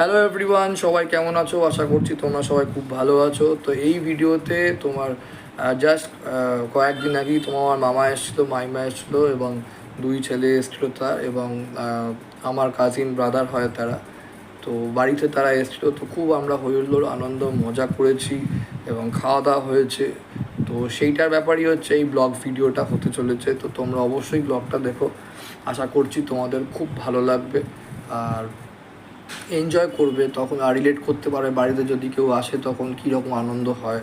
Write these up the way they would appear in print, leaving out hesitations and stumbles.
Hello everyone, সবাই কেমন আছো? আশা করছি তোমরা সবাই খুব ভালো আছো। তো এই ভিডিওতে তোমার জাস্ট কয়েকদিন আগেই তোমার মামা এসেছিলো, মাইমা এসেছিলো এবং দুই ছেলে এসেছিলো তার, এবং আমার কাজিন ব্রাদার হয় তারা। তো বাড়িতে তারা এসেছিলো, তো খুব আমরা হইহুল্লোড় আনন্দ মজা করেছি এবং খাওয়া দাওয়া হয়েছে। তো সেইটার ব্যাপারই হচ্ছে এই ব্লগ ভিডিওটা হতে চলেছে। তো তোমরা অবশ্যই ব্লগটা দেখো, আশা করছি তোমাদের খুব ভালো লাগবে আর এনজয় করবে। তখন আর রিলেট করতে পারবে বাড়িতে যদি কেউ আসে তখন কীরকম আনন্দ হয়,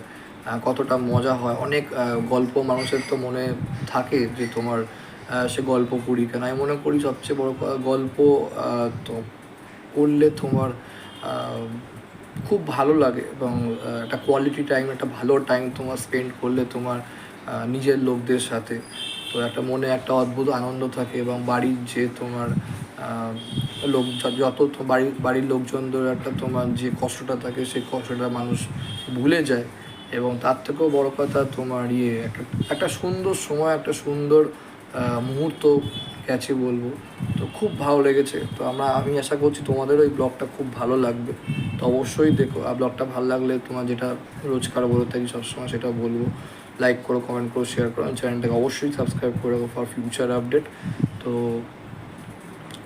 কতটা মজা হয়। অনেক গল্প মানুষের তো মনে থাকে যে তোমার সে গল্প করি কেন। আমি মনে করি সবচেয়ে বড় গল্প তো করলে তোমার খুব ভালো লাগে এবং একটা কোয়ালিটি টাইম, একটা ভালো টাইম তোমার স্পেন্ড করলে তোমার নিজের লোকদের সাথে। তো একটা মনে একটা অদ্ভুত আনন্দ থাকে এবং বাড়ির যে তোমার লোক যত বাড়ির লোকজনদের একটা তোমার যে কষ্টটা থাকে সেই কষ্টটা মানুষ ভুলে যায়। এবং তার থেকেও বড় কথা তোমার একটা সুন্দর সময়, একটা সুন্দর মুহূর্ত গেছে বলবো। তো খুব ভালো লেগেছে। তো আমি আশা করছি তোমাদেরও এই ব্লগটা খুব ভালো লাগবে। তো অবশ্যই দেখো, আর ব্লগটা ভালো লাগলে তোমার যেটা রোজকার বলে থাকি সবসময় সেটা বলবো, লাইক করো, কমেন্ট করো, শেয়ার করো, চ্যানেলটাকে অবশ্যই সাবস্ক্রাইব করে রাখো ফর ফিউচার আপডেট। তো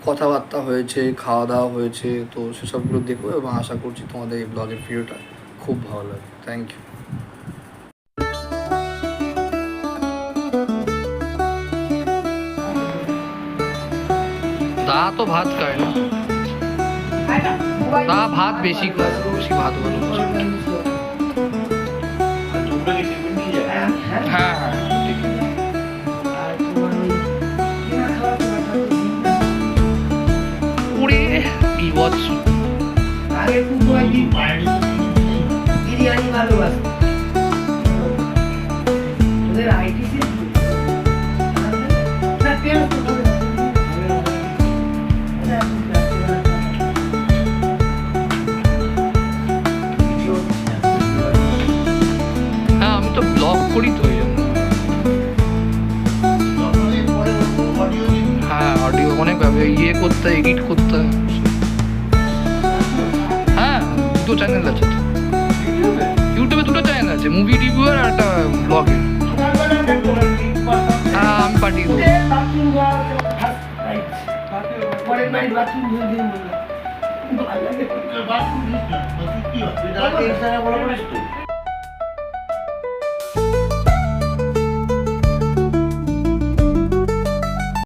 কথাবার্তা হয়েছে, খাওয়া দাওয়া হয়েছে, তো সেসবগুলো দেখো এবং আশা করছি তোমাদের এই ব্লগের ভিডিওটা খুব ভালো লাগে। Thank you. তা তো ভাত খায় না, তা ভাত বেশি খায়, বেশি ভাত ভালো। হ্যাঁ হ্যাঁ ঠিক আছে। পুরে বিভৎস। আগে খুব বিরিয়ানি ভালোবাসত ওদের আইটিসি হ্যাঁ, আমি তো ব্লগ করি তো ওই জন্য। হ্যাঁ, অডিও অনেক করতে, এডিট করতে। হ্যাঁ, দুটো চ্যানেল আছে তো, ইউটিউবে দুটো চ্যানেল আছে, মুভি রিভিউয়ার আর একটা ব্লগের। হ্যাঁ, আমি পাঠিয়ে দেবো। পরের বাড়ি বাথরুম ধুয়ে দিয়ে ভালো লাগে।